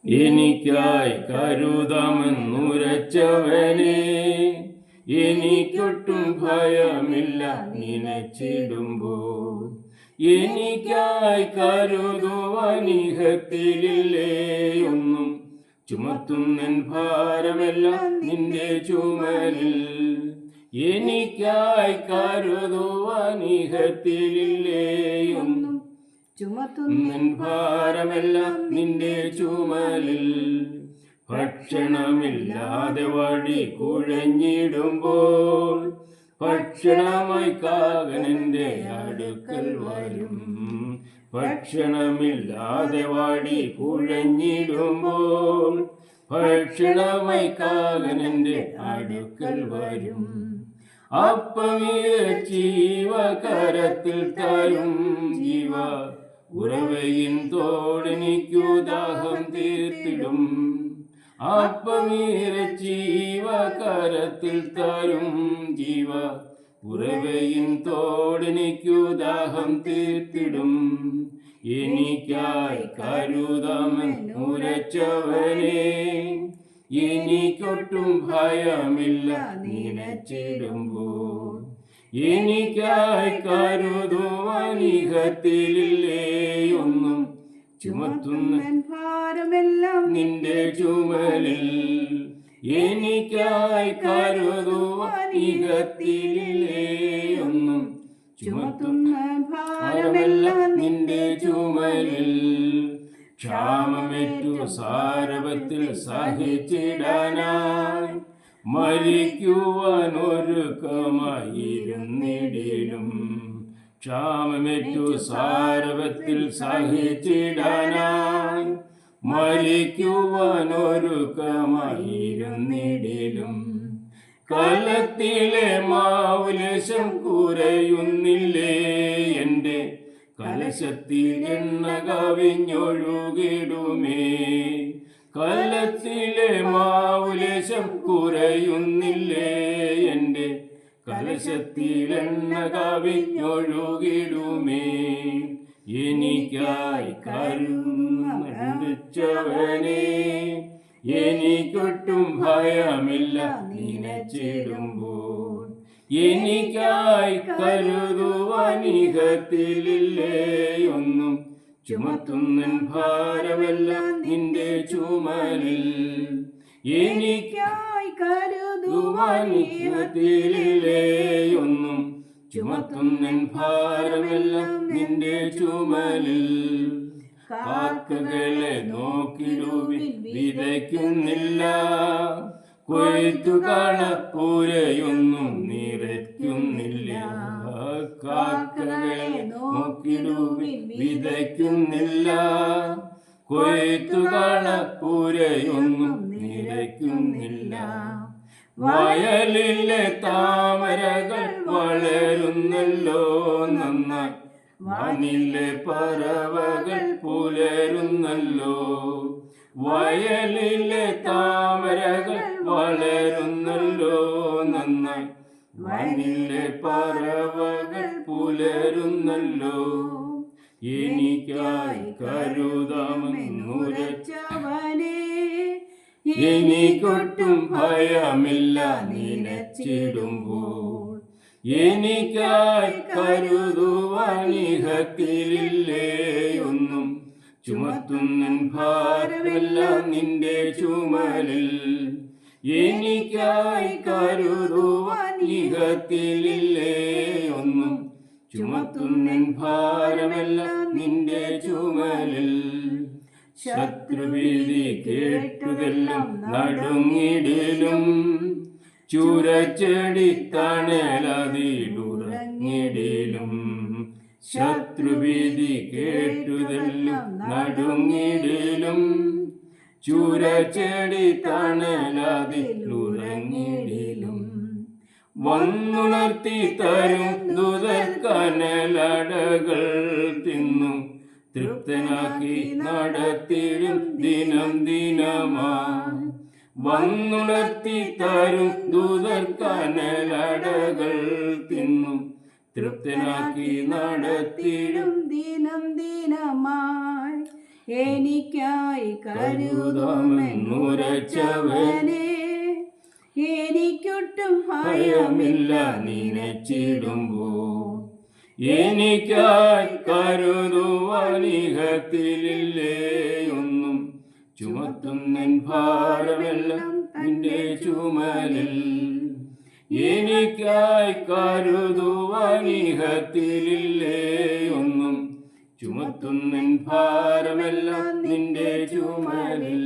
എനിക്കായി കരുതാമെന്നുരച്ചവനെ, എനിക്കൊട്ടും ഭയമില്ല നനച്ചിടുമ്പോൾ. എനിക്കായി കരുതുവാനിഹത്തിലില്ലേ ഒന്നും, ചുമത്തുന്നൻ ഭാരമെല്ലാം നിന്റെ ചുമലിൽ. എനിക്കായി കരുതുവാനിഹത്തിലില്ലേ ഒന്നും, ചുമത്തുന്നൻ ഭാരമെല്ലാം നിന്റെ ചുമലിൽ. ഭക്ഷണമില്ലാതെ വഴി കുഴഞ്ഞിടുമ്പോൾ, ഭക്ഷണമായി കാകനെന്റെ അടുക്കൽ വരും. ഭക്ഷണമില്ലാതെ വഴി കുഴഞ്ഞിടുമ്പോൾ, ഭക്ഷണമായി കാകനെന്റെ അടുക്കൽ വരും. ജീവ കരത്തിൽ തരും ജീവ, ഉറവയിൻ തോടെനിക്കു ദാഹം തീർത്തിടും. ജീവ കരത്തിൽ തരും ജീവ, ഉറവയിൻ തോടെനിക്കു ദാഹം തീർത്തിടും. എനിക്കായി കരുതാമെന്നുരച്ചവനെ, എനിക്കൊട്ടും ഭയമില്ല നനച്ചിടുമ്പോൾ. എനിക്കായി കരുതുവാനിഹത്തിലില്ലേ ഒന്നും, ചുമത്തുന്നൻ ഭാരമെല്ലാം നിന്റെ ചുമലിൽ. എനിക്കായി കരുതുവാനിഹത്തിലില്ലേ ഒന്നും, ചുമത്തുന്നൻ ഭാരമെല്ലാം നിന്റെ ചുമലിൽ. ക്ഷാമമേറ്റു സാരവത്തിൽ സഹിച്ചിടാനായി, മരിക്കുവാനൊരുക്കമായിരുന്നിടിലും. ക്ഷാമമേറ്റു സാരവത്തിൽ സഹിച്ചിടാനായി, മരിക്കുവാനൊരുക്കമായിരുന്നിടിലും. കലത്തിലെ മാവുലേശം കുറയുന്നില്ലേ എൻ്റെ, കലശത്തിൽ എണ്ണ കവിഞ്ഞൊഴുകിടുമേ. കലത്തിലെ മാവുലേശം കുറയുന്നില്ലേ എൻ്റെ, കലശത്തിൽ എണ്ണ കവിഞ്ഞൊഴുകിടുമേ. എനിക്കായി കരുതുന്നവനെ, എനിക്കൊട്ടും ഭയമില്ല നനച്ചിടുമ്പോൾ. എനിക്കായി കരുതുവാനിഹത്തിലില്ലേ ഒന്നും, ചുമത്തുന്നൻ ഭാരമെല്ലാം നിന്റെ ചുമലിൽ. എനിക്കായി കരുതുവാനിഹത്തിലില്ലേ ഒന്നും, ചുമത്തുന്നൻ ഭാരമെല്ലാം നിന്റെ ചുമലിൽ. കാക്കകളെ നോക്കിടുവിൻ വിതയ്ക്കുന്നില്ല, കൊയ്ത്തു കളപ്പുരയൊന്നും നിറയ്ക്കുന്നില്ല. കാക്കകളെ നോക്കിടുവിൻ വിതയ്ക്കുന്നില്ല, കൊയ്ത്തു കളപ്പുരയൊന്നും നിറയ്ക്കുന്നില്ല. വയലിലെ താമരകൾ വളരുന്നല്ലോ നന്നായി, വാനിലെ പറവകൾ പുലരുന്നല്ലോ. വയലിലെ താമരകൾ വളരുന്നല്ലോ നന്നായി, വാനിലെ പറവകൾ പുലരുന്നല്ലോ. എനിക്കായി കരുതാമെന്നുരച്ചവനെ, എനിക്കൊട്ടും ഭയമില്ല നനച്ചിടുമ്പോൾ. എനിക്കായി കരുതുവാനിഹത്തിലില്ലേ ഒന്നും, ചുമത്തുന്നൻ ഭാരമെല്ലാം നിന്റെ ചുമലിൽ. എനിക്കായി കരുതുവാനിഹത്തിലില്ലേ ഒന്നും, ചുമത്തുന്നൻ ഭാരമെല്ലാം നിന്റെ ചുമലിൽ. ശത്രുഭീതി കേട്ടുതെല്ലാം നടുങ്ങിടിലും, ചുരച്ചെടി തണലതിലുറങ്ങിടിലും. ശത്രുഭീതി കേട്ടുതെല്ലാം നടുങ്ങിടിലും, ചുരച്ചെടി തണലതിലുറങ്ങിടിലും. വന്നുണർത്തി തരും ദുതർക്കനലടകൾ തിന്നു, തൃപ്തനാക്കി നടത്തിടും ദിനം ദിനമായി. വന്നുണർത്തി തരും ദൂതർക്കനലടകൾ തിന്നു, തൃപ്തനാക്കി നടത്തിടും ദിനം ദിനമായി. എനിക്കായി കരുതുമെന്നുരച്ചവനെ, എനിക്കൊട്ടും ഭയമില്ല നനച്ചിടുമ്പോ. എനിക്കായി കരുതുവാനിഹത്തിലില്ലേ ഒന്നും, ചുമത്തുന്നെൻ ഭാരമെല്ലാം നിന്റെ ചുമലിൽ. എനിക്കായി കരുതുവാനിഹത്തിലില്ലേ ഒന്നും, ചുമത്തുന്നെൻ ഭാരമെല്ലാം നിന്റെ ചുമലിൽ.